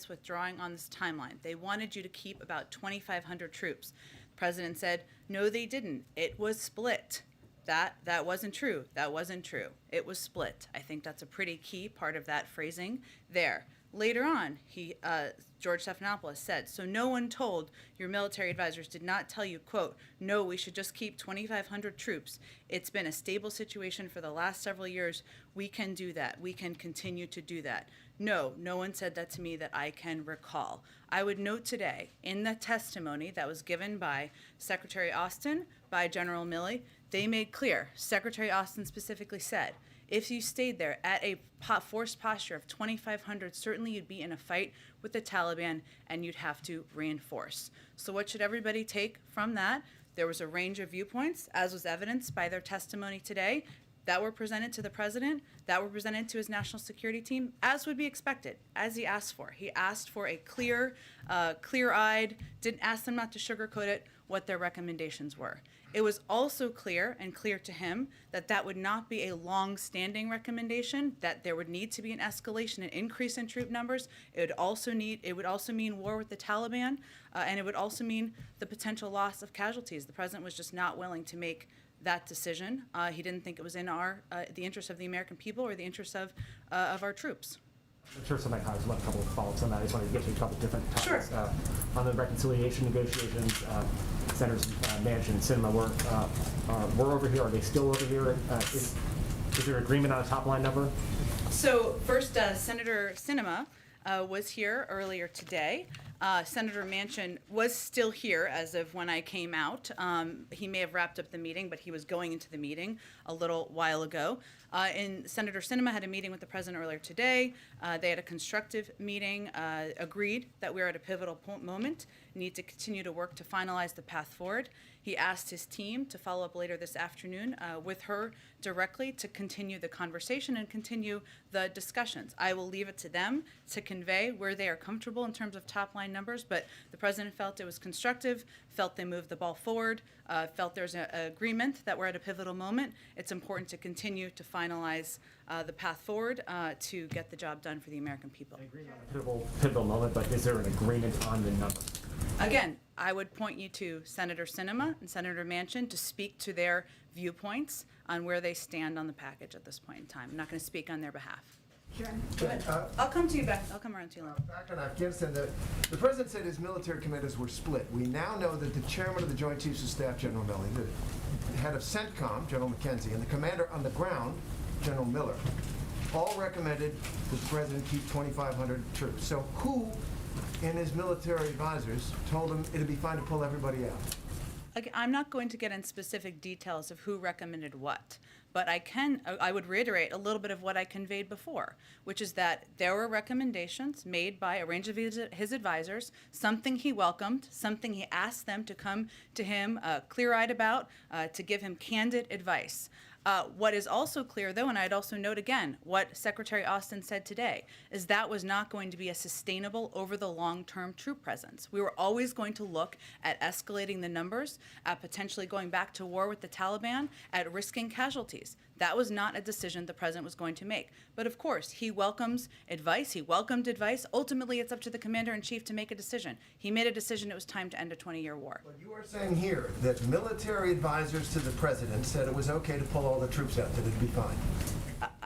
withdrawing on this timeline. They wanted you to keep about 2,500 troops. The president said, no, they didn't. It was split. That wasn't true. That wasn't true. It was split. I think that's a pretty key part of that phrasing there. Later on, George Stephanopoulos said, so no one told your military advisors, did not tell you, quote, no, we should just keep 2,500 troops. It's been a stable situation for the last several years. We can do that. We can continue to do that. No one said that to me that I can recall. I would note today in the testimony that was given by Secretary Austin, by General Milley, they made clear, Secretary Austin specifically said, if you stayed there at a forced posture of 2,500, certainly you'd be in a fight with the Taliban and you'd have to reinforce. So what should everybody take from that? There was a range of viewpoints, as was evidenced by their testimony today, that were presented to the president, that were presented to his national security team, as would be expected, as he asked for. He asked for a clear-eyed, didn't ask them not to sugarcoat it, what their recommendations were. It was also clear to him that that would not be a long-standing recommendation, that there would need to be an escalation, an increase in troop numbers. It would also mean war with the Taliban, and it would also mean the potential loss of casualties. The president was just not willing to make that decision. He didn't think it was in the interest of the American people or the interest of our troops. I'm sure some of my colleagues will have a couple of follow-ups on that. I just wanted to get to a couple of different topics. Sure. On the reconciliation negotiations, Senators Manchin and Sinema were over here. Are they still over here? Is there agreement on a top-line number? So first, Senator Sinema was here earlier today. Senator Manchin was still here as of when I came out. He may have wrapped up the meeting, but he was going into the meeting a little while ago. And Senator Sinema had a meeting with the president earlier today. They had a constructive meeting, agreed that we're at a pivotal moment, need to continue to work to finalize the path forward. He asked his team to follow up later this afternoon with her directly to continue the conversation and continue the discussions. I will leave it to them to convey where they are comfortable in terms of top-line numbers, but the president felt it was constructive, felt they moved the ball forward, felt there's an agreement that we're at a pivotal moment. It's important to continue to finalize the path forward to get the job done for the American people. I agree on a pivotal moment, but is there an agreement on the number? Again, I would point you to Senator Sinema and Senator Manchin to speak to their viewpoints on where they stand on the package at this point in time. I'm not going to speak on their behalf. Jen, Go ahead. I'll come to you back. I'll come around to you. back on Afghanistan, the president said his military commanders were split. We now know that the chairman of the Joint Chiefs of Staff, General Milley, the head of CENTCOM, General McKenzie, and the commander on the ground, General Miller, all recommended that the president keep 2,500 troops. So who in his military advisors told him it'd be fine to pull everybody out? I'm not going to get in specific details of who recommended what, but I would reiterate a little bit of what I conveyed before, which is that there were recommendations made by a range of his advisors, something he welcomed, something he asked them to come to him clear-eyed about, to give him candid advice. What is also clear, though, and I'd also note again what Secretary Austin said today, is that was not going to be a sustainable over the long-term troop presence. We were always going to look at escalating the numbers, at potentially going back to war with the Taliban, at risking casualties. That was not a decision the president was going to make. But of course, he welcomes advice. He welcomed advice. Ultimately, it's up to the commander-in-chief to make a decision. He made a decision it was time to end a 20-year war. But you are saying here that military advisors to the president said it was okay to pull all the troops out, that it'd be fine.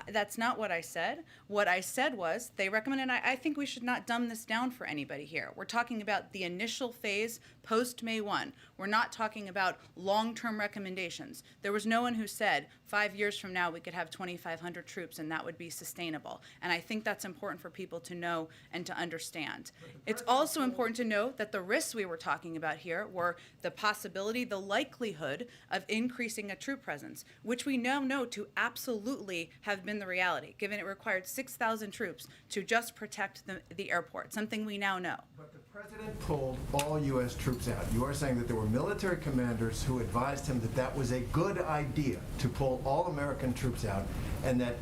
That's not what I said. What I said was they recommended, and I think we should not dumb this down for anybody here. We're talking about the initial phase post-May 1. We're not talking about long-term recommendations. There was no one who said 5 years from now we could have 2,500 troops and that would be sustainable. And I think that's important for people to know and to understand. It's also important to know that the risks we were talking about here were the possibility, the likelihood of increasing a troop presence, which we now know to absolutely have been the reality, given it required 6,000 troops to just protect the airport, something we now know. But the president pulled all U.S. troops out. You are saying that there were military commanders who advised him that that was a good idea to pull all American troops out, and that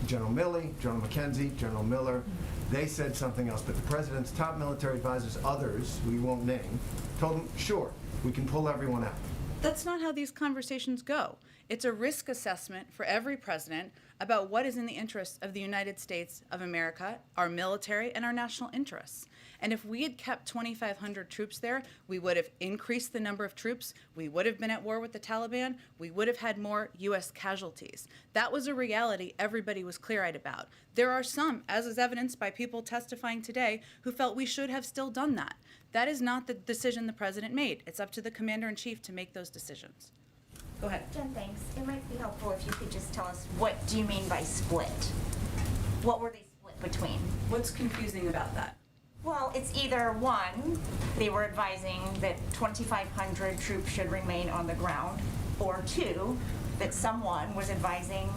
General Milley, General McKenzie, General Miller, they said something else. But the president's top military advisors, others we won't name, told him, sure, we can pull everyone out. That's not how these conversations go. It's a risk assessment for every president about what is in the interest of the United States of America, our military, and our national interests. And if we had kept 2,500 troops there, we would have increased the number of troops, we would have been at war with the Taliban, we would have had more U.S. casualties. That was a reality everybody was clear-eyed about. There are some, as is evidenced by people testifying today, who felt we should have still done that. That is not the decision the president made. It's up to the commander-in-chief to make those decisions. Go ahead. Jen, thanks. It might be helpful if you could just tell us, what do you mean by split? What were they split between? What's confusing about that? Well, it's either one, they were advising that 2,500 troops should remain on the ground, or two, that someone was advising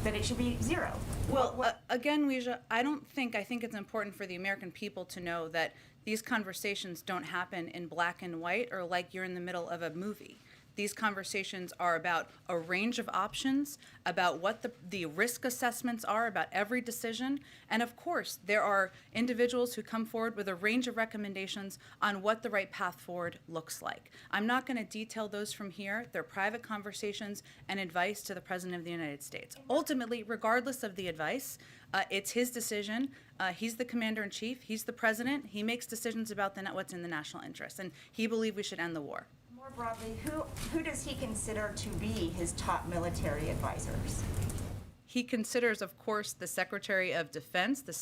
that it should be zero. Well, again, Weijia, I think it's important for the American people to know that these conversations don't happen in black and white or like you're in the middle of a movie. These conversations are about a range of options, about what the risk assessments are about every decision. And of course, there are individuals who come forward with a range of recommendations on what the right path forward looks like. I'm not going to detail those from here. They're private conversations and advice to the President of the United States. Ultimately, regardless of the advice, it's his decision. He's the commander-in-chief. He's the president. He makes decisions about what's in the national interest. And he believed we should end the war. More broadly, who does he consider to be his top military advisors? He considers, of course, the Secretary of Defense, the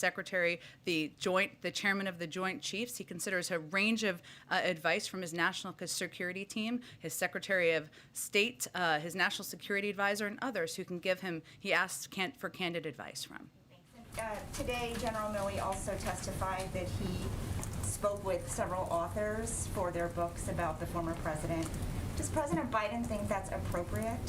chairman of the Joint Chiefs. He considers a range of advice from his national security team, his Secretary of State, his national security advisor, and others who can give him, he asks for candid advice from. Today, General Milley also testified that he spoke with several authors for their books about the former president. Does President Biden think that's appropriate?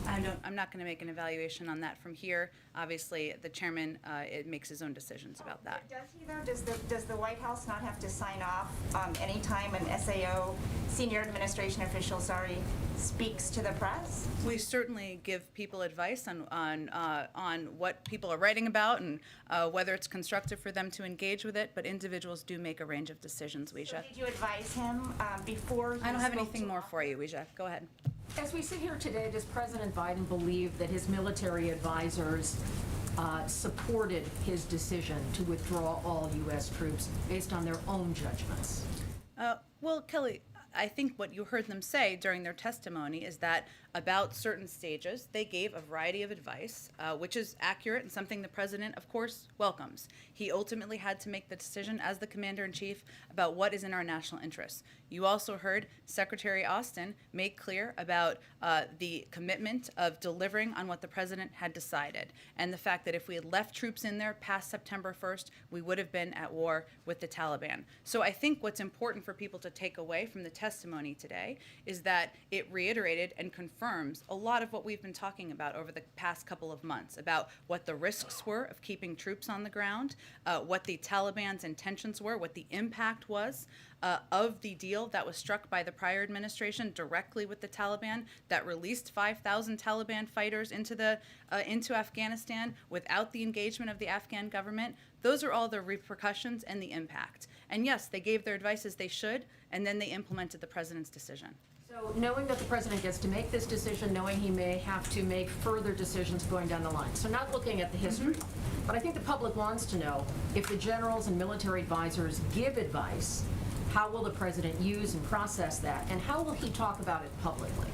I'm not going to make an evaluation on that from here. Obviously, the chairman makes his own decisions about that. Does he though? Does the White House not have to sign off anytime an SAO, senior administration official, speaks to the press? We certainly give people advice on what people are writing about and whether it's constructive for them to engage with it. But individuals do make a range of decisions. Weijia. So did you advise him before? I don't have anything more for you, Weijia. Go ahead. As we sit here today, does President Biden believe that his military advisors supported his decision to withdraw all U.S. troops based on their own judgments? Well, Kelly, I think what you heard them say during their testimony is that about certain stages, they gave a variety of advice, which is accurate and something the president, of course, welcomes. He ultimately had to make the decision as the commander-in-chief about what is in our national interests. You also heard Secretary Austin make clear about the commitment of delivering on what the president had decided, and the fact that if we had left troops in there past September 1st, we would have been at war with the Taliban. So I think what's important for people to take away from the testimony today is that it reiterated and confirms a lot of what we've been talking about over the past couple of months, about what the risks were of keeping troops on the ground, what the Taliban's intentions were, what the impact was of the deal that was struck by the prior administration directly with the Taliban that released 5,000 Taliban fighters into Afghanistan without the engagement of the Afghan government. Those are all the repercussions and the impact. And yes, they gave their advice as they should, and then they implemented the president's decision. So knowing that the president gets to make this decision, knowing he may have to make further decisions going down the line. So not looking at the history, but I think the public wants to know if the generals and military advisors give advice, how will the president use and process that, and how will he talk about it publicly?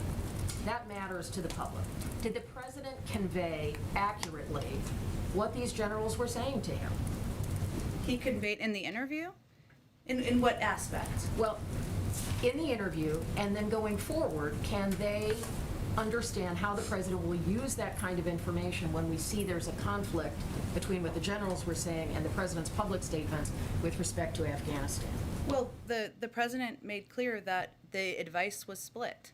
That matters to the public. Did the president convey accurately what these generals were saying to him? He conveyed in the interview? In what aspect? Well, in the interview, and then going forward, can they understand how the president will use that kind of information when we see there's a conflict between what the generals were saying and the president's public statements with respect to Afghanistan? Well, the president made clear that the advice was split.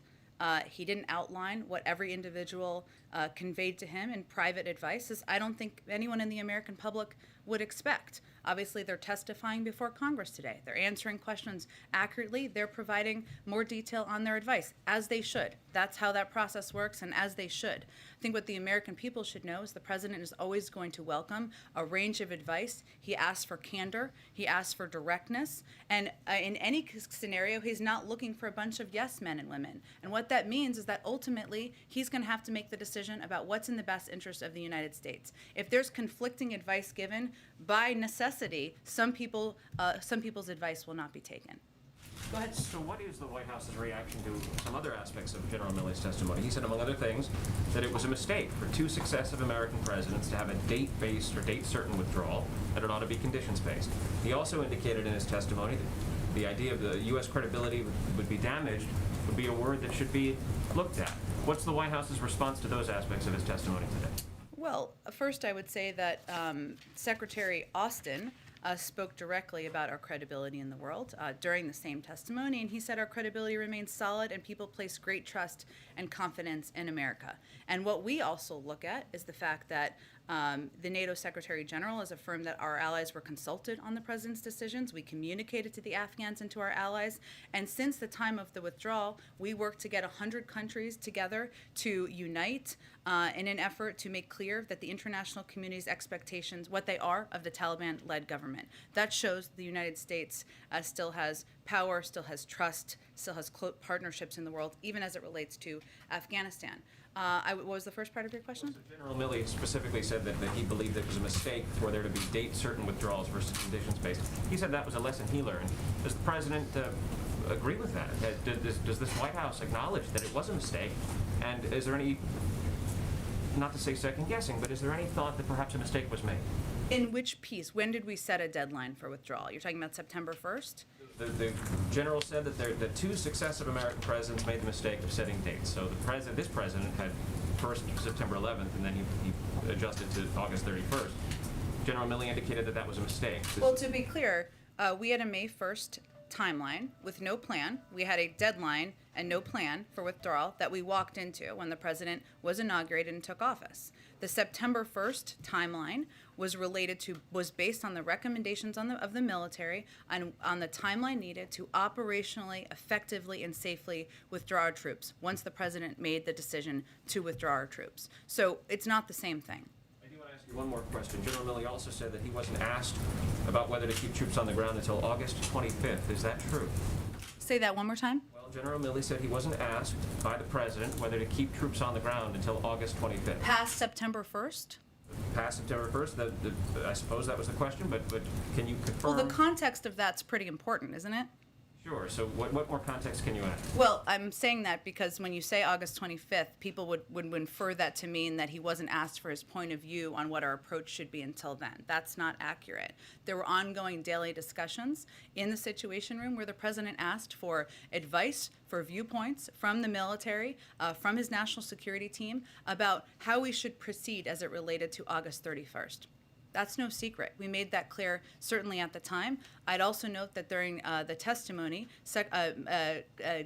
He didn't outline what every individual conveyed to him in private advice is I don't think anyone in the American public would expect. Obviously, they're testifying before Congress today. They're answering questions accurately. They're providing more detail on their advice, as they should. That's how that process works, and as they should. I think what the American people should know is the president is always going to welcome a range of advice. He asks for candor. He asks for directness. And in any scenario, he's not looking for a bunch of yes men and women. And what that means is that ultimately, he's going to have to make the decision about what's in the best interest of the United States. If there's conflicting advice given, by necessity, some people's advice will not be taken. Go ahead. So what is the White House's reaction to some other aspects of General Milley's testimony? He said, among other things, that it was a mistake for two successive American presidents to have a date-based or date-certain withdrawal, that it ought to be conditions-based. He also indicated in his testimony that the idea of the U.S. credibility would be damaged would be a word that should be looked at. What's the White House's response to those aspects of his testimony today? Well, first I would say that Secretary Austin spoke directly about our credibility in the world during the same testimony, and he said our credibility remains solid and people place great trust and confidence in America. And what we also look at is the fact that the NATO Secretary General has affirmed that our allies were consulted on the president's decisions. We communicated to the Afghans and to our allies. And since the time of the withdrawal, we worked to get 100 countries together to unite in an effort to make clear that the international community's expectations, what they are of the Taliban-led government. That shows the United States still has power, still has trust, still has partnerships in the world, even as it relates to Afghanistan. What was the first part of your question? So General Milley specifically said that he believed that it was a mistake for there to be date-certain withdrawals versus conditions-based. He said that was a lesson he learned. Does the president agree with that? Does this White House acknowledge that it was a mistake? And is there any, not to say second-guessing, but is there any thought that perhaps a mistake was made? In which piece? When did we set a deadline for withdrawal? You're talking about September 1st? The general said that the two successive American presidents made the mistake of setting dates. So this president had first September 11th, and then he adjusted to August 31st. General Milley indicated that was a mistake. Well, to be clear, we had a May 1st timeline with no plan. We had a deadline and no plan for withdrawal that we walked into when the president was inaugurated and took office. The September 1st timeline was based on the recommendations of the military on the timeline needed to operationally, effectively, and safely withdraw our troops once the president made the decision to withdraw our troops. So it's not the same thing. I do want to ask you one more question. General Milley also said that he wasn't asked about whether to keep troops on the ground until August 25th. Is that true? Say that one more time. Well, General Milley said he wasn't asked by the president whether to keep troops on the ground until August 25th. Past September 1st? Past September 1st? I suppose that was the question, but can you confirm? Well, the context of that's pretty important, isn't it? Sure. So what more context can you add? Well, I'm saying that because when you say August 25th, people would infer that to mean that he wasn't asked for his point of view on what our approach should be until then. That's not accurate. There were ongoing daily discussions in the Situation Room where the president asked for advice, for viewpoints from the military, from his national security team about how we should proceed as it related to August 31st. That's no secret. We made that clear certainly at the time. I'd also note that during the testimony,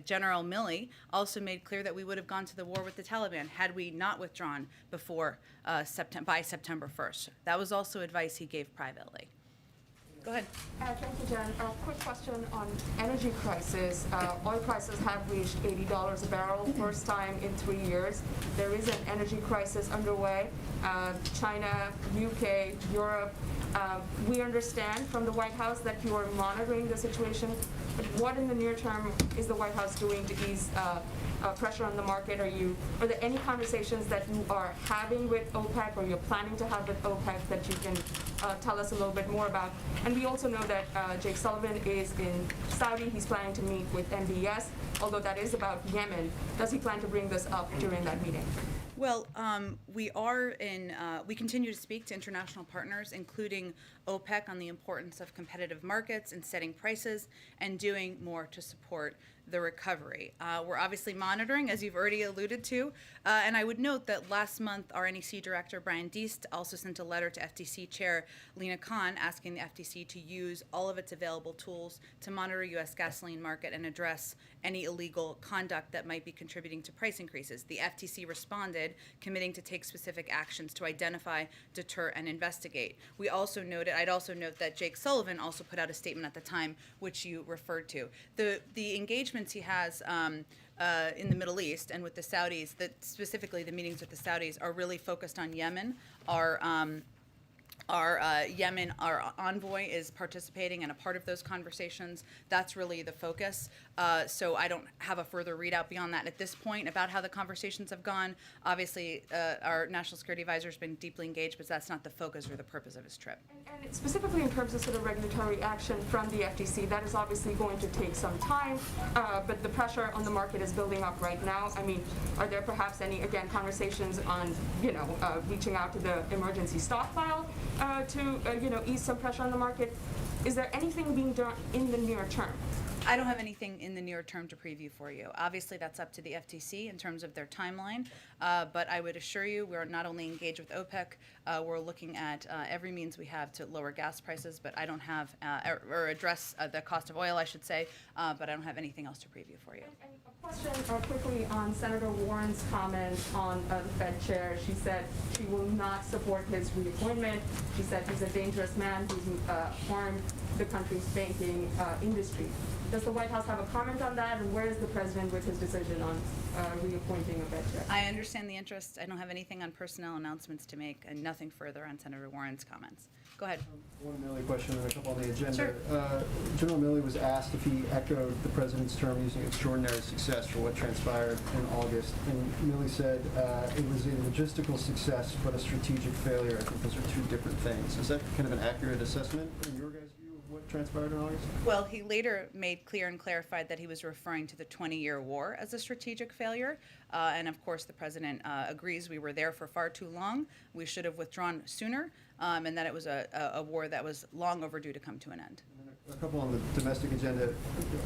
General Milley also made clear that we would have gone to the war with the Taliban had we not withdrawn before by September 1st. That was also advice he gave privately. Go ahead. Thank you, Jen. A quick question on energy crisis. Oil prices have reached $80 a barrel, first time in 3 years. There is an energy crisis underway. China, UK, Europe. We understand from the White House that you are monitoring the situation, but what in the near term is the White House doing to ease pressure on the market? Are there any conversations that you are having with OPEC or you're planning to have with OPEC that you can tell us a little bit more about? And we also know that Jake Sullivan is in Saudi. He's planning to meet with MBS, although that is about Yemen. Does he plan to bring this up during that meeting? Well, we continue to speak to international partners, including OPEC on the importance of competitive markets and setting prices and doing more to support the recovery. We're obviously monitoring, as you've already alluded to, and I would note that last month our NEC Director Brian Deist also sent a letter to FTC Chair Lena Khan asking the FTC to use all of its available tools to monitor U.S. gasoline market and address any illegal conduct that might be contributing to price increases. The FTC responded, committing to take specific actions to identify, deter, and investigate. I'd also note that Jake Sullivan also put out a statement at the time, which you referred to. The engagements he has in the Middle East and with the Saudis, that specifically the meetings with the Saudis, are really focused on Yemen. Our envoy is participating and a part of those conversations. That's really the focus. So I don't have a further readout beyond that at this point about how the conversations have gone. Obviously, our national security advisor has been deeply engaged, but that's not the focus or the purpose of his trip. And specifically in terms of sort of regulatory action from the FTC, that is obviously going to take some time, but the pressure on the market is building up right now. I mean, are there perhaps any, again, conversations on, reaching out to the emergency stockpile to, ease some pressure on the market? Is there anything being done in the near term? I don't have anything in the near term to preview for you. Obviously, that's up to the FTC in terms of their timeline, but I would assure you we're not only engaged with OPEC, we're looking at every means we have to lower gas prices, but I don't have, or address the cost of oil, I should say, but I don't have anything else to preview for you. And a question quickly on Senator Warren's comment on the Fed chair. She said she will not support his reappointment. She said he's a dangerous man who's harmed the country's banking industry. Does the White House have a comment on that, and where is the president with his decision on reappointing a Fed chair? I understand the interest. I don't have anything on personnel announcements to make, and nothing further on Senator Warren's comments. Go ahead. One Milley question and a couple on the agenda. Sure. General Milley was asked if he echoed the president's term using extraordinary success for what transpired in August, and Milley said it was a logistical success but a strategic failure. I think those are two different things. Is that kind of an accurate assessment in your guys' view of what transpired in August? Well, he later made clear and clarified that he was referring to the 20-year war as a strategic failure. And of course, the president agrees we were there for far too long. We should have withdrawn sooner, and that it was a war that was long overdue to come to an end. A couple on the domestic agenda.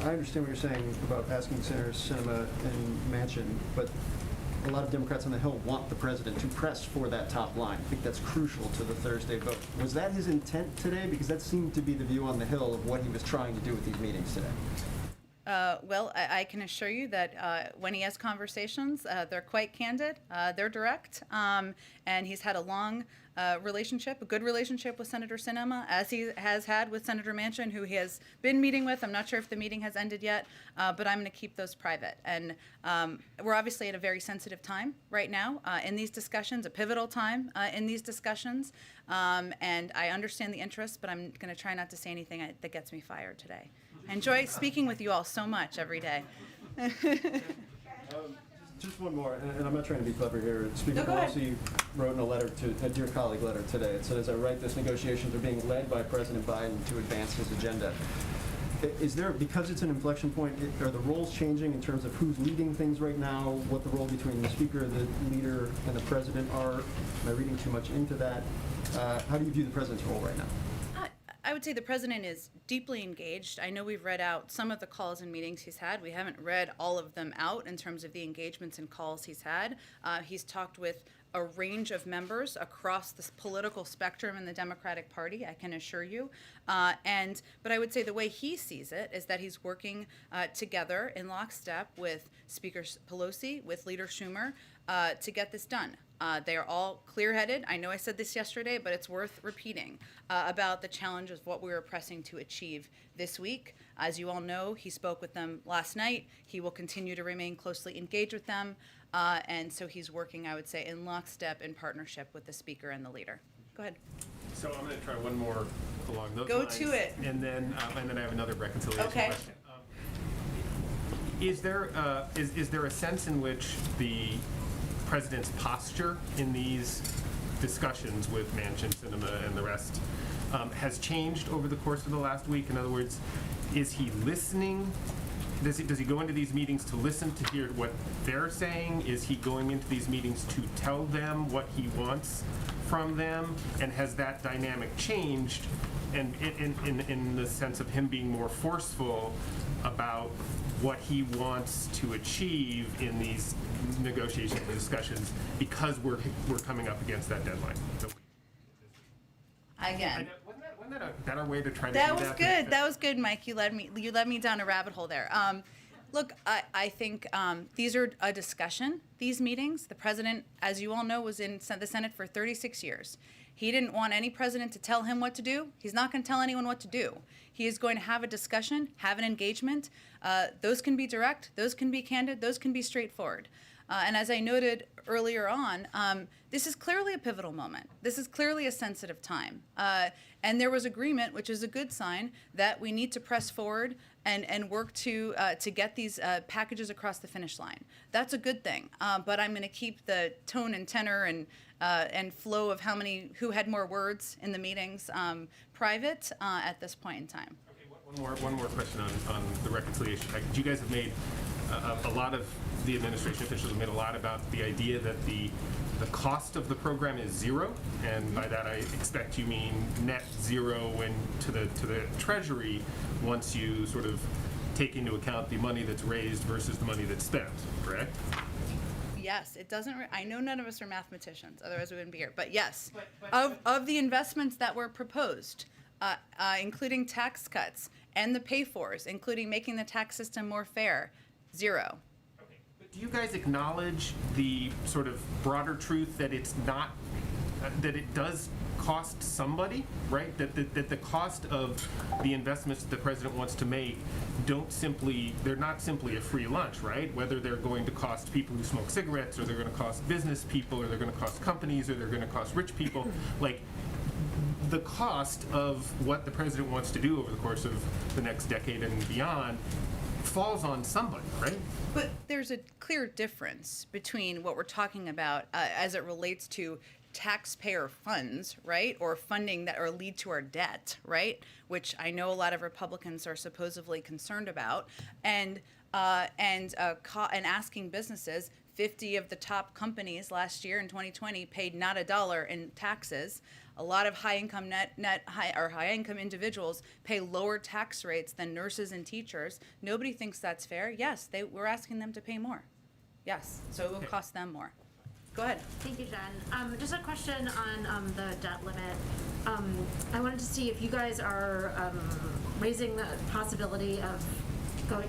I understand what you're saying about asking Senators Sinema and Manchin, but a lot of Democrats on the Hill want the president to press for that top line. I think that's crucial to the Thursday vote. Was that his intent today? Because that seemed to be the view on the Hill of what he was trying to do with these meetings today. Well, I can assure you that when he has conversations, they're quite candid, they're direct, and he's had a long relationship, a good relationship with Senator Sinema, as he has had with Senator Manchin, who he has been meeting with. I'm not sure if the meeting has ended yet, but I'm going to keep those private. And we're obviously at a very sensitive time right now in these discussions, a pivotal time in these discussions, and I understand the interest, but I'm going to try not to say anything that gets me fired today. I enjoy speaking with you all so much every day. Just one more, and I'm not trying to be clever here. Speaker No, go ahead. Pelosi wrote in a letter to a dear colleague letter today. It said, as I write this, negotiations are being led by President Biden to advance his agenda. Is there, because it's an inflection point, are the roles changing in terms of who's leading things right now, what the role between the speaker, the leader, and the president are? Am I reading too much into that? How do you view the president's role right now? I would say the president is deeply engaged. I know we've read out some of the calls and meetings he's had. We haven't read all of them out in terms of the engagements and calls he's had. He's talked with a range of members across the political spectrum in the Democratic Party, I can assure you. But I would say the way he sees it is that he's working together in lockstep with Speaker Pelosi, with Leader Schumer, to get this done. They are all clear-headed. I know I said this yesterday, but it's worth repeating about the challenges of what we were pressing to achieve this week. As you all know, he spoke with them last night. He will continue to remain closely engaged with them. And so he's working, I would say, in lockstep in partnership with the speaker and the leader. Go ahead. So I'm going to try one more along those Go lines. to it. And then I have another reconciliation Okay. question. Is there a sense in which the president's posture in these discussions with Manchin, Sinema, and the rest has changed over the course of the last week? In other words, is he listening does he go into these meetings to listen to hear what they're saying? Is he going into these meetings to tell them what he wants from them? And has that dynamic changed? And in the sense of him being more forceful about what he wants to achieve in these negotiations and discussions because we're coming up against that deadline. So, Again. wasn't that a better way to try to That do was that? good. That was good, Mike. You led me down a rabbit hole there. Look, I think these are a discussion. These meetings. The president, as you all know, was in the Senate for 36 years. He didn't want any president to tell him what to do. He's not going to tell anyone what to do. He is going to have a discussion, have an engagement. Those can be direct. Those can be candid. Those can be straightforward. And as I noted earlier on, this is clearly a pivotal moment. This is clearly a sensitive time. And there was agreement, which is a good sign, that we need to press forward and work to get these packages across the finish line. That's a good thing. But I'm going to keep the tone and tenor and flow of who had more words in the meetings private at this point in time. Okay, one more question on the reconciliation package. You guys have made a lot of the administration officials have made a lot about the idea that the cost of the program is zero, and by that I expect you mean net zero to the Treasury once you sort of take into account the money that's raised versus the money that's spent, correct? Yes, it doesn't. I know none of us are mathematicians, otherwise we wouldn't be here. But yes, of the investments that were proposed, including tax cuts and the pay-fors, including making the tax system more fair, zero. Okay. But do you guys acknowledge the sort of broader truth that it's not that it does cost somebody, right? That the cost of the investments that the president wants to make they're not simply a free lunch, right? Whether they're going to cost people who smoke cigarettes, or they're going to cost business people, or they're going to cost companies, or they're going to cost rich people. Like, the cost of what the president wants to do over the course of the next decade and beyond falls on somebody, right? But there's a clear difference between what we're talking about as it relates to taxpayer funds, right, or funding that or lead to our debt, right, which I know a lot of Republicans are supposedly concerned about, and asking businesses. 50 of the top companies last year in 2020 paid not $1 in taxes. A lot of high-income high-income individuals pay lower tax rates than nurses and teachers. Nobody thinks that's fair. Yes, we're asking them to pay more. Yes, so it will cost them more. Go ahead. Thank you, Jen. Just a question on the debt limit. I wanted to see if you guys are raising the possibility of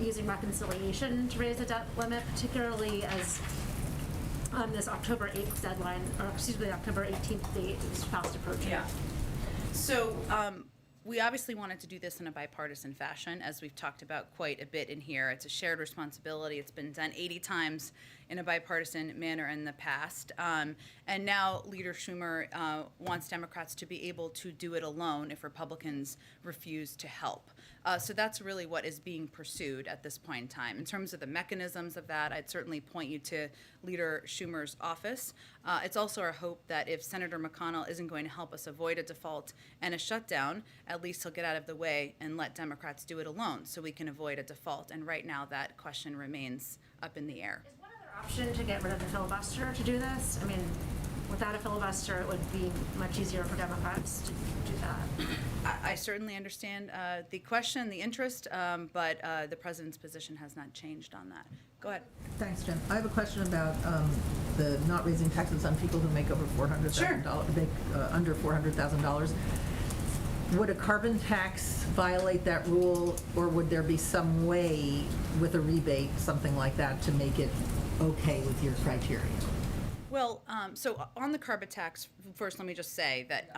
using reconciliation to raise the debt limit, particularly as this October 8th deadline, or excuse me, October 18th date is fast approaching. Yeah. So we obviously wanted to do this in a bipartisan fashion, as we've talked about quite a bit in here. It's a shared responsibility. It's been done 80 times in a bipartisan manner in the past. And now Leader Schumer wants Democrats to be able to do it alone if Republicans refuse to help. So that's really what is being pursued at this point in time. In terms of the mechanisms of that, I'd certainly point you to Leader Schumer's office. It's also our hope that if Senator McConnell isn't going to help us avoid a default and a shutdown, at least he'll get out of the way and let Democrats do it alone so we can avoid a default. And right now that question remains up in the air. Is one other option to get rid of the filibuster to do this? I mean, without a filibuster, it would be much easier for Democrats to do that. I certainly understand the question, the interest, but the president's position has not changed on that. Go ahead. Thanks, Jen. I have a question about the not raising taxes on people who make over $400,000, make under $400,000. Would a carbon tax violate that rule, or would there be some way with a rebate, something like that, to make it okay with your criteria? Well, so on the carbon tax, first let me just say that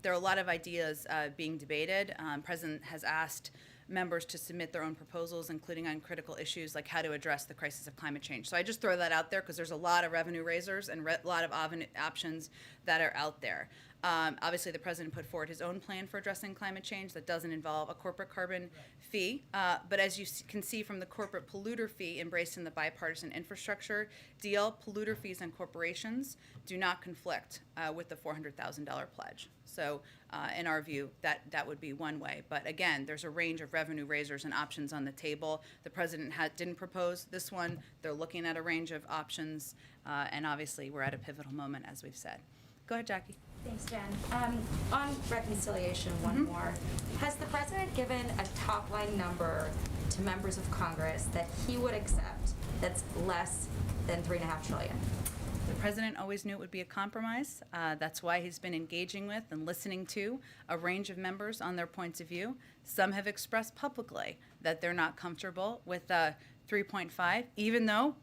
there are a lot of ideas being debated. President has asked members to submit their own proposals, including on critical issues like how to address the crisis of climate change. So I just throw that out there because there's a lot of revenue raisers and a lot of options that are out there. Obviously, the president put forward his own plan for addressing climate change that doesn't involve a corporate carbon fee. But as you can see from the corporate polluter fee embraced in the bipartisan infrastructure deal, polluter fees on corporations do not conflict with the $400,000 pledge. So in our view, that would be one way. But again, there's a range of revenue raisers and options on the table. The president didn't propose this one. They're looking at a range of options. And obviously, we're at a pivotal moment, as we've said. Go ahead, Jackie. Thanks, Jen. On reconciliation, one more. Has the president given a top-line number to members of Congress that he would accept that's less than $3.5 trillion? The president always knew it would be a compromise. That's why he's been engaging with and listening to a range of members on their points of view. Some have expressed publicly that they're not comfortable with 3.5, even though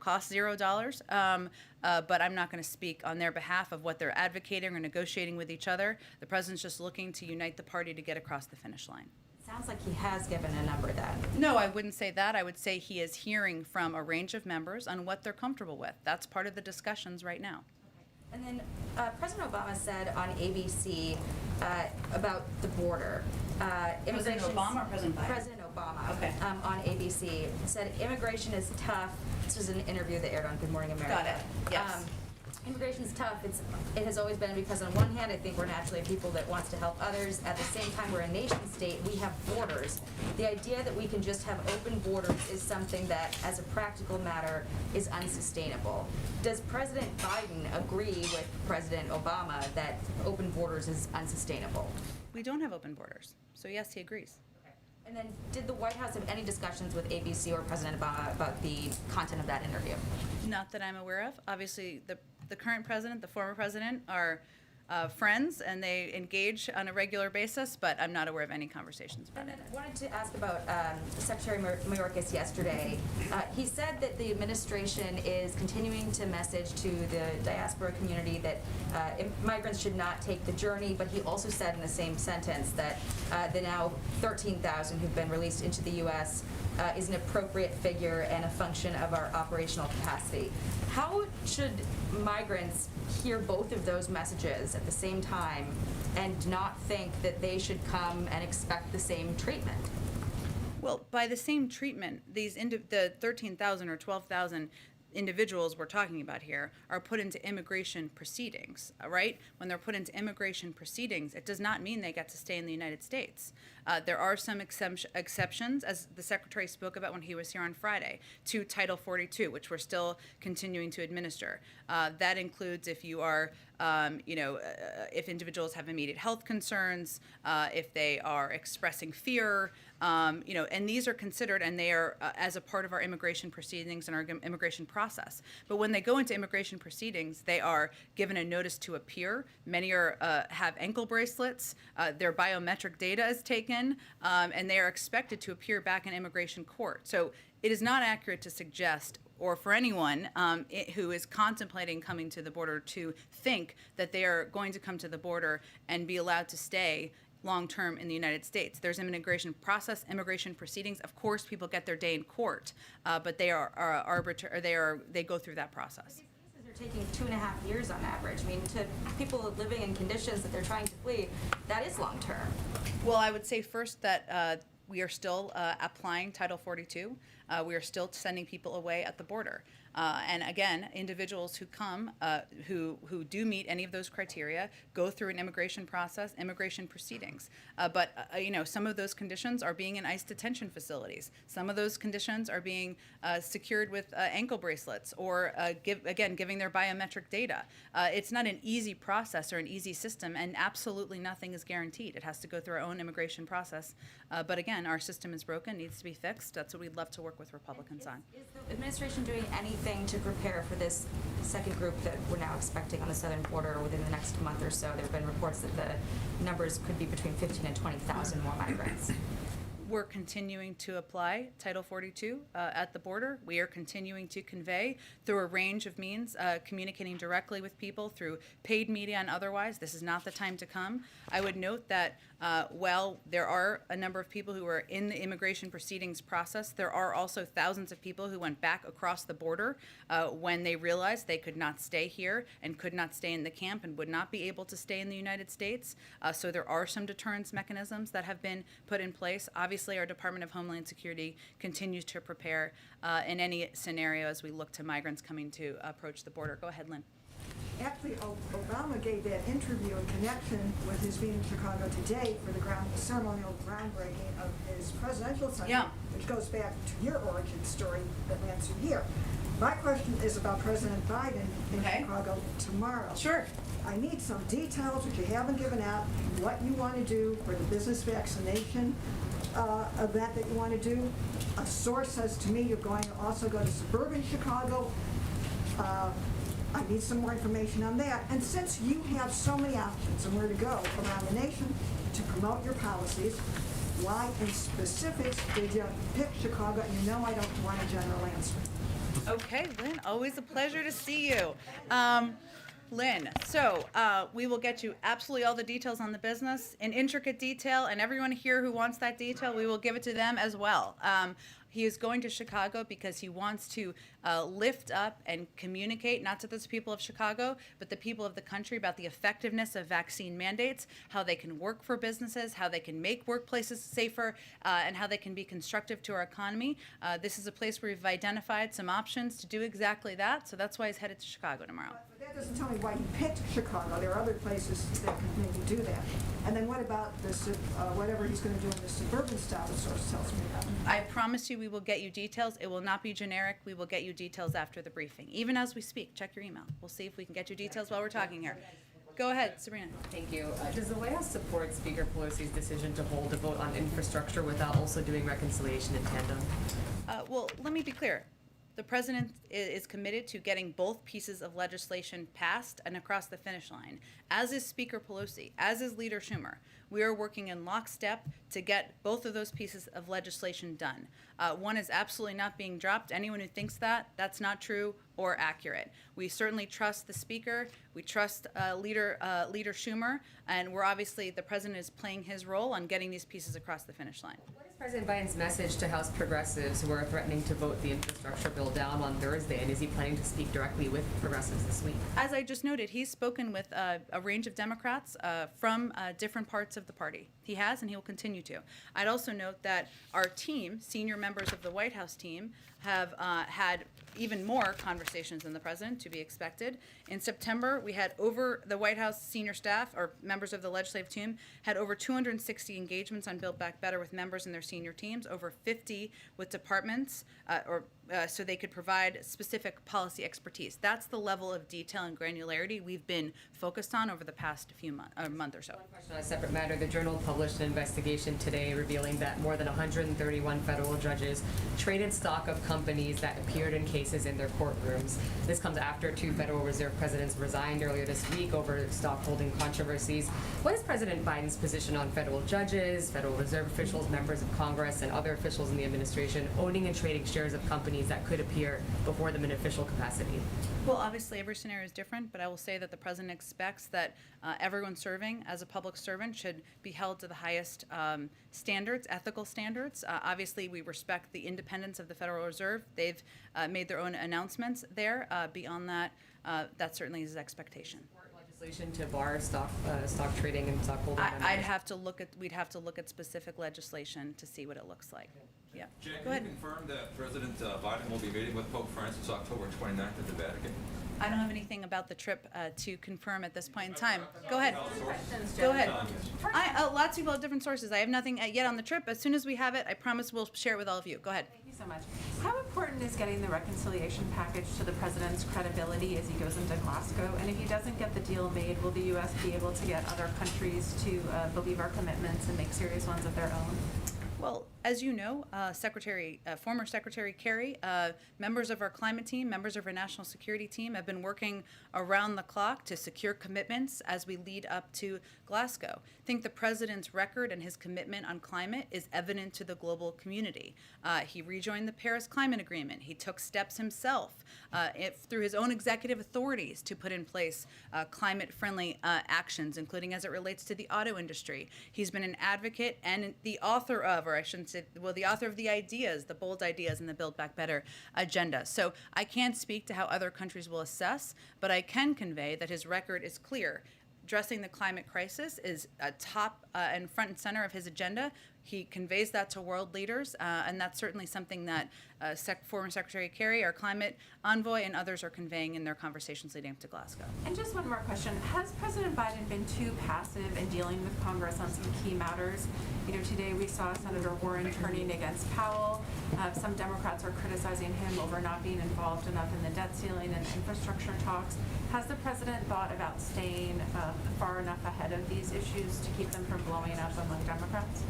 costs $0. But I'm not going to speak on their behalf of what they're advocating or negotiating with each other. The president's just looking to unite the party to get across the finish line. Sounds like he has given a number then. No, I wouldn't say that. I would say he is hearing from a range of members on what they're comfortable with. That's part of the discussions right now. And then President Obama said on ABC about the border. President Obama or President Biden? President Obama. Okay. On ABC said immigration is tough. This was an interview that aired on Good Morning America. Got it. Yes. Immigration is tough. It has always been because on one hand, I think we're naturally a people that wants to help others. At the same time, we're a nation state. We have borders. The idea that we can just have open borders is something that, as a practical matter, is unsustainable. Does President Biden agree with President Obama that open borders is unsustainable? We don't have open borders. So yes, he agrees. And then did the White House have any discussions with ABC or President Obama about the content of that interview? Not that I'm aware of. Obviously, the current president, the former president, are friends, and they engage on a regular basis, but I'm not aware of any conversations about And it. then I wanted to ask about Secretary Mayorkas yesterday. He said that the administration is continuing to message to the diaspora community that migrants should not take the journey, but he also said in the same sentence that the now 13,000 who've been released into the U.S. Is an appropriate figure and a function of our operational capacity. How should migrants hear both of those messages at the same time and not think that they should come and expect the same treatment? Well, by the same treatment, the 13,000 or 12,000 individuals we're talking about here are put into immigration proceedings, right? When they're put into immigration proceedings, it does not mean they get to stay in the United States. There are some exceptions, as the Secretary spoke about when he was here on Friday, to Title 42, which we're still continuing to administer. That includes if you are, if individuals have immediate health concerns, if they are expressing fear, and these are considered, and they are as a part of our immigration proceedings and our immigration process. But when they go into immigration proceedings, they are given a notice to appear. Many have ankle bracelets. Their biometric data is taken, and they are expected to appear back in immigration court. So it is not accurate to suggest, or for anyone who is contemplating coming to the border, to think that they are going to come to the border and be allowed to stay long-term in the United States. There's an immigration process, immigration proceedings. Of course, people get their day in court, but they are arbitrary. They go through that process. These cases are taking 2.5 years on average. I mean, to people living in conditions that they're trying to flee, that is long-term. Well, I would say first that we are still applying Title 42. We are still sending people away at the border. And again, individuals who come, who do meet any of those criteria, go through an immigration process, immigration proceedings. But some of those conditions are being in ICE detention facilities. Some of those conditions are being secured with ankle bracelets, or giving their biometric data. It's not an easy process or an easy system, and absolutely nothing is guaranteed. It has to go through our own immigration process. But again, our system is broken, needs to be fixed. That's what we'd love to work with Republicans on. Is the administration doing anything to prepare for this second group that we're now expecting on the southern border within the next month or so? There have been reports that the numbers could be between 15,000 and 20,000 more migrants. We're continuing to apply Title 42 at the border. We are continuing to convey through a range of means, communicating directly with people through paid media and otherwise. This is not the time to come. I would note that while there are a number of people who are in the immigration proceedings process, there are also thousands of people who went back across the border when they realized they could not stay here and could not stay in the camp and would not be able to stay in the United States. So there are some deterrence mechanisms that have been put in place. Obviously, our Department of Homeland Security continues to prepare in any scenario as we look to migrants coming to approach the border. Go ahead, Lynn. Actually, Obama gave that interview in connection with his being in Chicago today for the ceremonial groundbreaking of his presidential son, which goes back to your origin story that lands you here. My question is about President Biden in Chicago tomorrow. Sure. I need some details, which you haven't given out, what you want to do for the business vaccination event that you want to do. A source says to me you're going to also go to suburban Chicago. I need some more information on that. And since you have so many options and where to go around the nation to promote your policies, why in specifics did you pick Chicago? And you know I don't want a general answer. Okay, Lynn, always a pleasure to see you. Lynn, so we will get you absolutely all the details on the business in intricate detail, and everyone here who wants that detail, we will give it to them as well. He is going to Chicago because he wants to lift up and communicate, not to the people of Chicago, but the people of the country about the effectiveness of vaccine mandates, how they can work for businesses, how they can make workplaces safer, and how they can be constructive to our economy. This is a place where we've identified some options to do exactly that, so that's why he's headed to Chicago tomorrow. But that doesn't tell me why he picked Chicago. There are other places that could maybe do that. And then what about this, whatever he's going to do in the suburban style, the source tells me about? I promise you we will get you details. It will not be generic. We will get you details after the briefing. Even as we speak, check your email. We'll see if we can get you details while we're talking here. Go ahead, Sabrina. Thank you. Does the White House support Speaker Pelosi's decision to hold a vote on infrastructure without also doing reconciliation in tandem? Well, let me be clear. The president is committed to getting both pieces of legislation passed and across the finish line, as is Speaker Pelosi, as is Leader Schumer. We are working in lockstep to get both of those pieces of legislation done. One is absolutely not being dropped. Anyone who thinks that, that's not true or accurate. We certainly trust the Speaker. We trust Leader Schumer, and we're obviously, the president is playing his role on getting these pieces across the finish line. What is President Biden's message to House progressives who are threatening to vote the infrastructure bill down on Thursday, and is he planning to speak directly with progressives this week? As I just noted, he's spoken with a range of Democrats from different parts of the party. He has, and he will continue to. I'd also note that our team, senior members of the White House team, have had even more conversations than the president, to be expected. In September, we had over the White House senior staff, or members of the legislative team, had over 260 engagements on Build Back Better with members in their senior teams, over 50 with departments, so they could provide specific policy expertise. That's the level of detail and granularity we've been focused on over the past month or so. One question on a separate matter. The Journal published an investigation today revealing that more than 131 federal judges traded stock of companies that appeared in cases in their courtrooms. This comes after 2 Federal Reserve presidents resigned earlier this week over stock holding controversies. What is President Biden's position on federal judges, Federal Reserve officials, members of Congress, and other officials in the administration owning and trading shares of companies that could appear before them in official capacity? Well, obviously every scenario is different, but I will say that the president expects that everyone serving as a public servant should be held to the highest standards, ethical standards. Obviously, we respect the independence of the Federal Reserve. They've made their own announcements there. Beyond that, that certainly is his expectation. Legislation to bar stock trading and stock holding? We'd have to look at specific legislation to see what it looks like. Yeah. Jen, Go ahead. can you confirm that President Biden will be meeting with Pope Francis October 29th at the Vatican? I don't have anything about the trip to confirm at this point in time. Go ahead. Go ahead. Lots of people have different sources. I have nothing yet on the trip. As soon as we have it, I promise we'll share it with all of you. Go ahead. Thank you so much. How important is getting the reconciliation package to the president's credibility as he goes into Glasgow? And if he doesn't get the deal made, will the U.S. be able to get other countries to believe our commitments and make serious ones of their own? Well, As you know, former Secretary Kerry, members of our climate team, members of our national security team have been working around the clock to secure commitments as we lead up to Glasgow. I think the president's record and his commitment on climate is evident to the global community. He rejoined the Paris Climate Agreement. He took steps himself through his own executive authorities to put in place climate-friendly actions, including as it relates to the auto industry. He's been an advocate and the author of, or I shouldn't say, well, the author of the ideas, the bold ideas in the Build Back Better agenda. So I can't speak to how other countries will assess, but I can convey that his record is clear. Addressing the climate crisis is a top and front and center of his agenda. He conveys that to world leaders, and that's certainly something that former Secretary Kerry, our climate envoy, and others are conveying in their conversations leading up to Glasgow. And just one more question. Has President Biden been too passive in dealing with Congress on some key matters? You know, today we saw Senator Warren turning against Powell. Some Democrats are criticizing him over not being involved enough in the debt ceiling and infrastructure talks. Has the president thought about staying far enough ahead of these issues to keep them from blowing up among Democrats?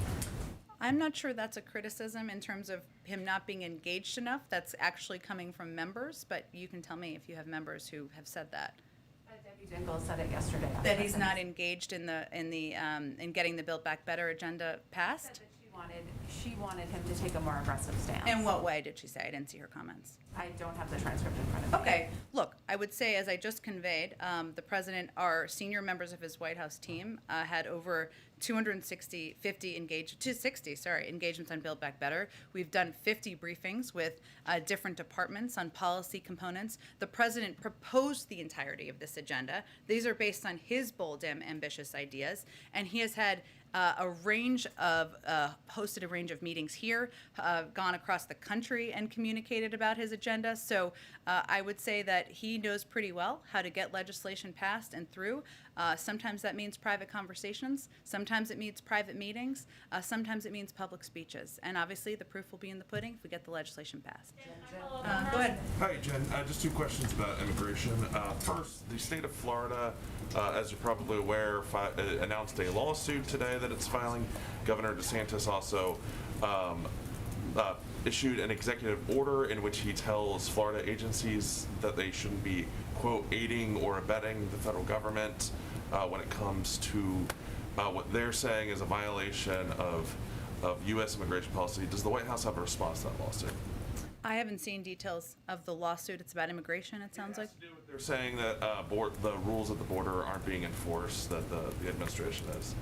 I'm not sure that's a criticism in terms of him not being engaged enough. That's actually coming from members, but you can tell me if you have members who have said that. Debbie Dingell said it yesterday. That he's not engaged in getting the Build Back Better agenda passed. Said that she wanted him to take a more aggressive stance. In what way did she say? I didn't see her comments. I don't have the transcript in front of me. Okay, look, I would say, as I just conveyed, the president, our senior members of his White House team had over 260 engagements on Build Back Better. We've done 50 briefings with different departments on policy components. The president proposed the entirety of this agenda. These are based on his bold and ambitious ideas, and he has had hosted a range of meetings here, gone across the country and communicated about his agenda. So I would say that he knows pretty well how to get legislation passed and through. Sometimes that means private conversations. Sometimes it means private meetings. Sometimes it means public speeches. And obviously the proof will be in the pudding if we get the legislation passed. Go ahead. Hi, Jen. Just two questions about immigration. First, the state of Florida, as you're probably aware, announced a lawsuit today that it's filing. Governor DeSantis also issued an executive order in which he tells Florida agencies that they shouldn't be, quote, aiding or abetting the federal government when it comes to what they're saying is a violation of U.S. immigration policy. Does the White House have a response to that lawsuit? I haven't seen details of the lawsuit. It's about immigration, it sounds like. They're saying that the rules at the border aren't being enforced, that the administration is.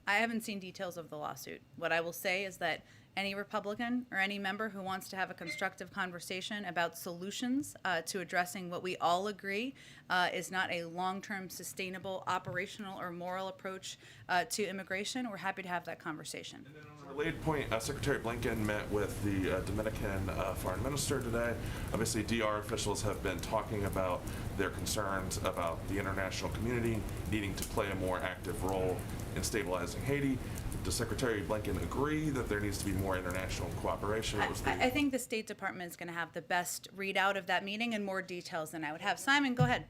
I haven't seen details of the lawsuit. What I will say is that any Republican or any member who wants to have a constructive conversation about solutions to addressing what we all agree is not a long-term, sustainable, operational, or moral approach to immigration, we're happy to have that conversation. And then on a related point, Secretary Blinken met with the Dominican Foreign Minister today. Obviously, DR officials have been talking about their concerns about the international community needing to play a more active role in stabilizing Haiti. Does Secretary Blinken agree that there needs to be more international cooperation? I think the State Department is going to have the best readout of that meeting and more details than I would have. Simon, go ahead.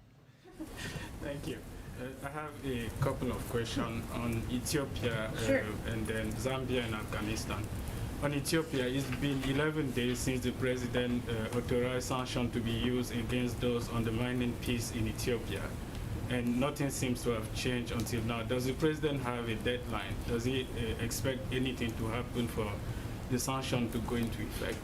Thank you. I have a couple of questions on Ethiopia and then Zambia and Afghanistan. On Ethiopia, it's been 11 days since the president authorized sanctions to be used against those undermining peace in Ethiopia. And nothing seems to have changed until now. Does the president have a deadline? Does he expect anything to happen for the sanction to go into effect?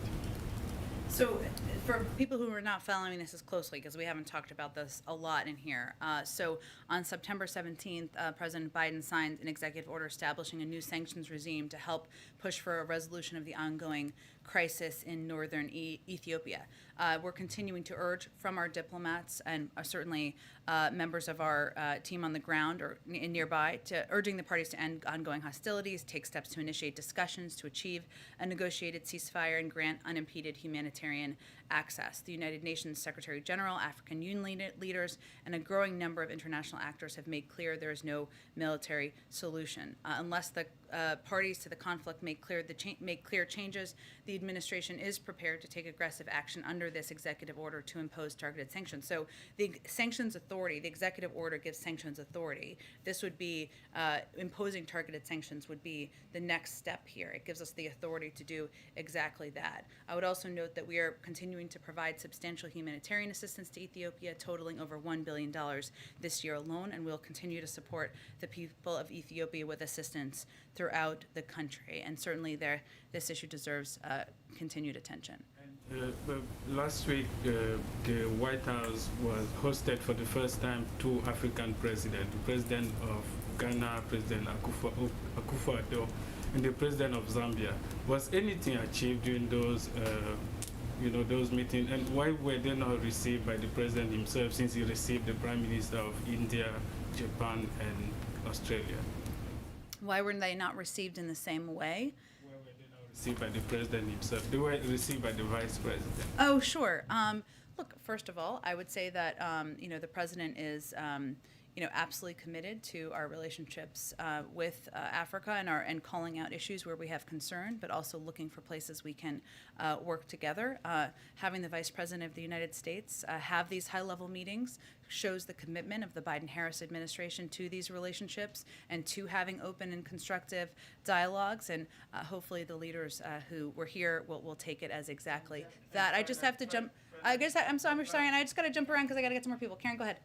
So for people who are not following this as closely, because we haven't talked about this a lot in here, so on September 17th, President Biden signed an executive order establishing a new sanctions regime to help push for a resolution of the ongoing crisis in northern Ethiopia. We're continuing to urge from our diplomats and certainly members of our team on the ground or nearby urging the parties to end ongoing hostilities, take steps to initiate discussions to achieve a negotiated ceasefire and grant unimpeded humanitarian access. The United Nations Secretary General, African Union leaders, and a growing number of international actors have made clear there is no military solution. Unless the parties to the conflict make clear changes, the administration is prepared to take aggressive action under this executive order to impose targeted sanctions. So the sanctions authority, the executive order gives sanctions authority. This would be imposing targeted sanctions would be the next step here. It gives us the authority to do exactly that. I would also note that we are continuing to provide substantial humanitarian assistance to Ethiopia, totaling over $1 billion this year alone, and we'll continue to support the people of Ethiopia with assistance throughout the country. And certainly this issue deserves continued attention. Last week, the White House was hosted for the first time two African presidents, the president of Ghana, President Akufo-Addo, and the president of Zambia. Was anything achieved during those those meetings, and why were they not received by the president himself, since he received the prime minister of India, Japan, and Australia? Why were they not received in the same way? Why were they not received by the president himself? They were received by the vice president. Oh, sure. Look, first of all, I would say that the president is absolutely committed to our relationships with Africa and calling out issues where we have concern, but also looking for places we can work together. Having the Vice President of the United States have these high-level meetings shows the commitment of the Biden-Harris administration to these relationships and to having open and constructive dialogues. And hopefully the leaders who were here will take it as exactly that. I just have to jump. I'm sorry, and I just got to jump around because I got to get some more people. Karen, go ahead.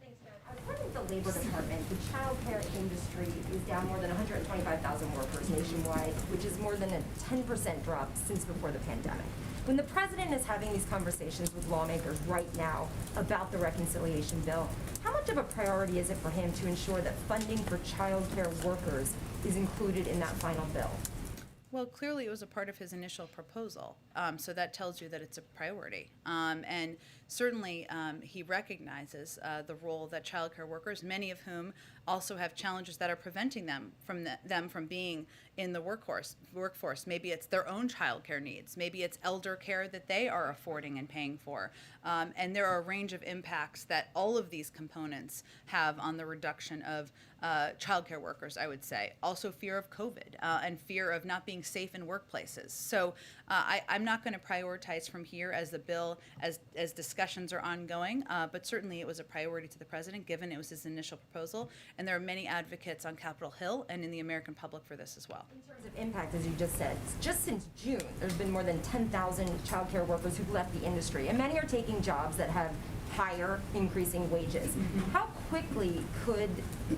According to the Labor Department, the childcare industry is down more than 125,000 workers nationwide, which is more than a 10% drop since before the pandemic. When the president is having these conversations with lawmakers right now about the reconciliation bill, how much of a priority is it for him to ensure that funding for childcare workers is included in that final bill? Well, clearly it was a part of his initial proposal, so that tells you that it's a priority. And certainly he recognizes the role that childcare workers, many of whom also have challenges that are preventing them from being in the workforce. Maybe it's their own childcare needs. Maybe it's elder care that they are affording and paying for. And there are a range of impacts that all of these components have on the reduction of childcare workers, I would say. Also fear of COVID and fear of not being safe in workplaces. So I'm not going to prioritize from here as the bill, as discussions are ongoing, but certainly it was a priority to the president given it was his initial proposal. And there are many advocates on Capitol Hill and in the American public for this as well. In terms of impact, as you just said, just since June, there's been more than 10,000 childcare workers who've left the industry, and many are taking jobs that have higher increasing wages. Mm-hmm. How quickly could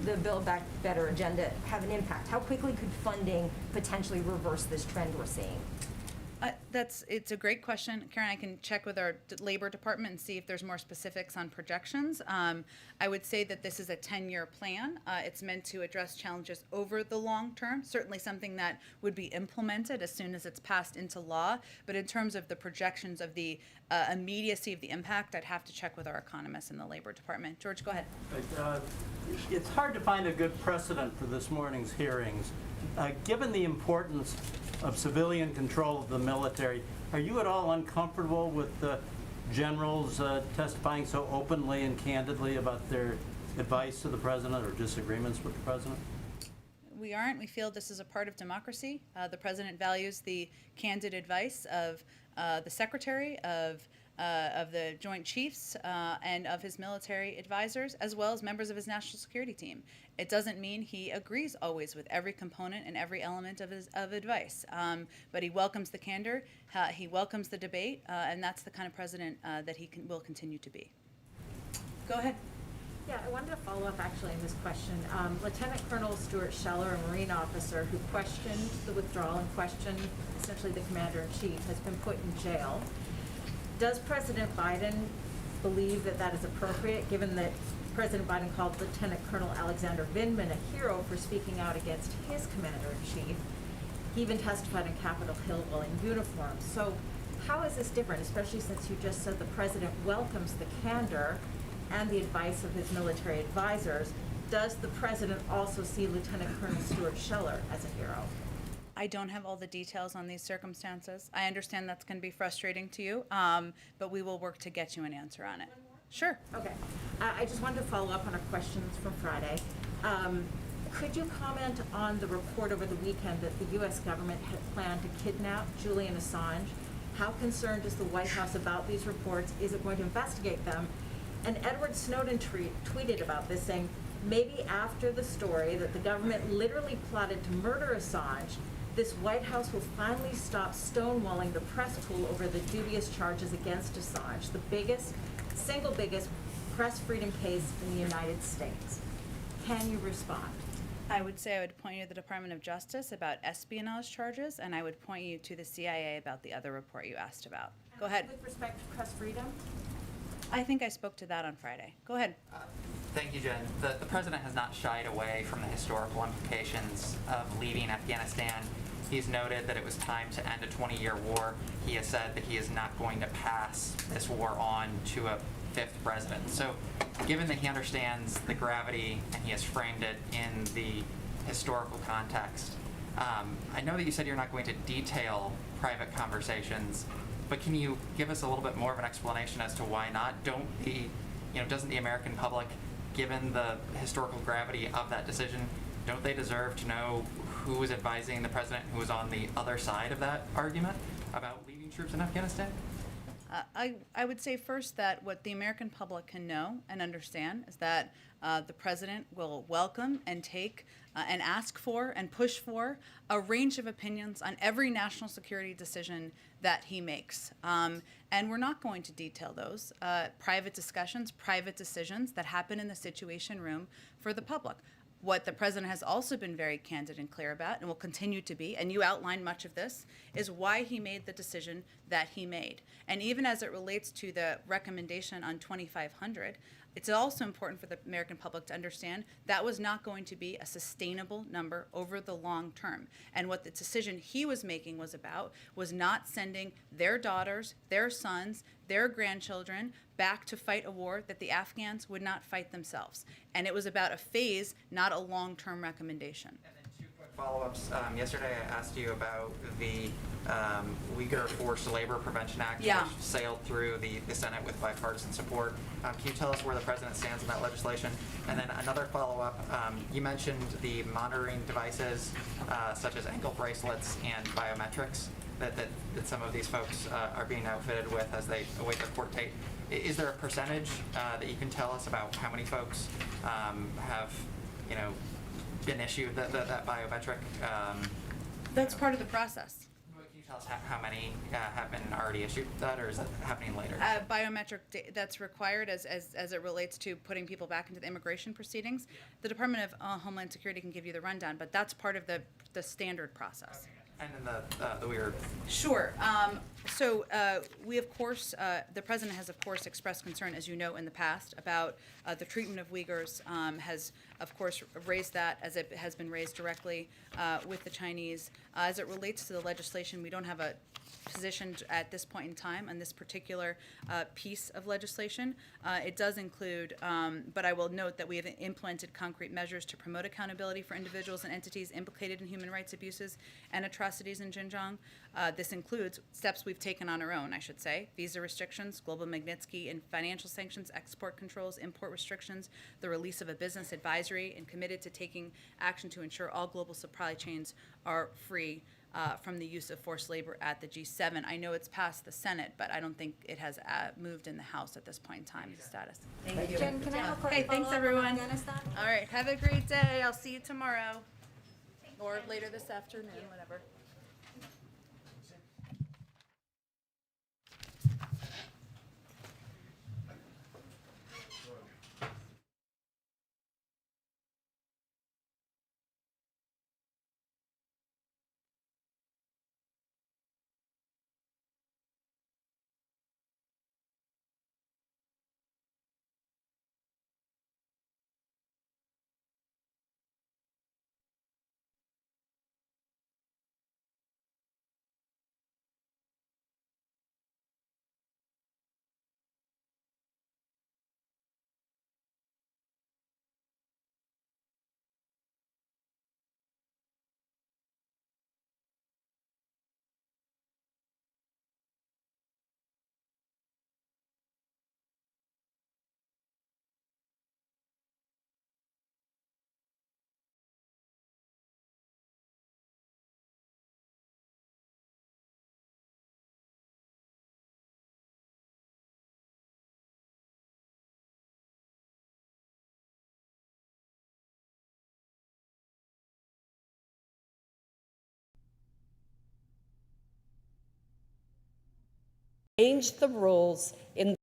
the Build Back Better agenda have an impact? How quickly could funding potentially reverse this trend we're seeing? It's a great question, Karen. I can check with our Labor Department and see if there's more specifics on projections. I would say that this is a 10-year plan. It's meant to address challenges over the long term, certainly something that would be implemented as soon as it's passed into law. But in terms of the projections of the immediacy of the impact, I'd have to check with our economists in the Labor Department. George, go ahead. It's hard to find a good precedent for this morning's hearings. Given the importance of civilian control of the military, are you at all uncomfortable with the generals testifying so openly and candidly about their advice to the president or disagreements with the president? We aren't. We feel this is a part of democracy. The president values the candid advice of the secretary, of the Joint Chiefs, and of his military advisors, as well as members of his national security team. It doesn't mean he agrees always with every component and every element of his advice, but he welcomes the candor, he welcomes the debate, and that's the kind of president that he will continue to be. Go ahead. Yeah, I wanted to follow up actually on this question. Lieutenant Colonel Stuart Scheller, a Marine officer who questioned the withdrawal and questioned essentially the commander-in-chief, has been put in jail. Does President Biden believe that that is appropriate, given that President Biden called Lieutenant Colonel Alexander Vindman a hero for speaking out against his commander-in-chief? He even testified on Capitol Hill while in uniform. So how is this different, especially since you just said the president welcomes the candor and the advice of his military advisors? Does the president also see Lieutenant Colonel Stuart Scheller as a hero? I don't have all the details on these circumstances. I understand that's going to be frustrating to you, but we will work to get you an answer on it. Sure. Okay. I just wanted to follow up on our questions from Friday. Could you comment on the report over the weekend that the U.S. government had planned to kidnap Julian Assange? How concerned is the White House about these reports? Is it going to investigate them? And Edward Snowden tweeted about this, saying, maybe after the story that the government literally plotted to murder Assange, this White House will finally stop stonewalling the press pool over the dubious charges against Assange, the single biggest press freedom case in the United States. Can you respond? I would say I would point you to the Department of Justice about espionage charges, and I would point you to the CIA about the other report you asked about. Go ahead. With respect to press freedom? I think I spoke to that on Friday. Go ahead. Thank you, Jen. The president has not shied away from the historical implications of leaving Afghanistan. He's noted that it was time to end a 20-year war. He has said that he is not going to pass this war on to a fifth president. So given that he understands the gravity and he has framed it in the historical context, I know that you said you're not going to detail private conversations, but can you give us a little bit more of an explanation as to why not? Doesn't the American public, given the historical gravity of that decision, don't they deserve to know who was advising the president, who was on the other side of that argument about leaving troops in Afghanistan? I would say first that what the American public can know and understand is that the president will welcome and take and ask for and push for a range of opinions on every national security decision that he makes. And we're not going to detail those private discussions, private decisions that happen in the Situation Room for the public. What the president has also been very candid and clear about, and will continue to be, and you outlined much of this, is why he made the decision that he made. And even as it relates to the recommendation on 2,500, it's also important for the American public to understand that was not going to be a sustainable number over the long term. And what the decision he was making was about was not sending their daughters, their sons, their grandchildren back to fight a war that the Afghans would not fight themselves. And it was about a phase, not a long-term recommendation. Follow-ups. Yesterday I asked you about the Uyghur Forced Labor Prevention Act, Yeah. which sailed through the Senate with bipartisan support. Can you tell us where the president stands on that legislation? And then another follow-up, you mentioned the monitoring devices, such as ankle bracelets and biometrics, that some of these folks are being outfitted with as they await their court date. Is there a percentage that you can tell us about how many folks have, been issued that biometric? That's part of the process. Can you tell us how many have been already issued that, or is that happening later? Biometric that's required as it relates to putting people back into the immigration proceedings. The Department of Homeland Security can give you the rundown, but that's part of the standard process. And then the weird. Sure. We, of course, the president has, of course, expressed concern, as you know, in the past about the treatment of Uyghurs, has, of course, raised that as it has been raised directly with the Chinese. As it relates to the legislation, we don't have a position at this point in time on this particular piece of legislation. It does include, but I will note that we have implemented concrete measures to promote accountability for individuals and entities implicated in human rights abuses and atrocities in Xinjiang. This includes steps we've taken on our own, I should say: visa restrictions, global Magnitsky and financial sanctions, export controls, import restrictions, the release of a business advisory, and committed to taking action to ensure all global supply chains are free from the use of forced labor at the G7. I know it's passed the Senate, but I don't think it has moved in the House at this point in time, the status. Thank you. Jen, can I have a quick Okay, thanks follow-up on everyone. Afghanistan? All right, have a great day. I'll see you tomorrow. Or later this afternoon, whatever. changed the rules in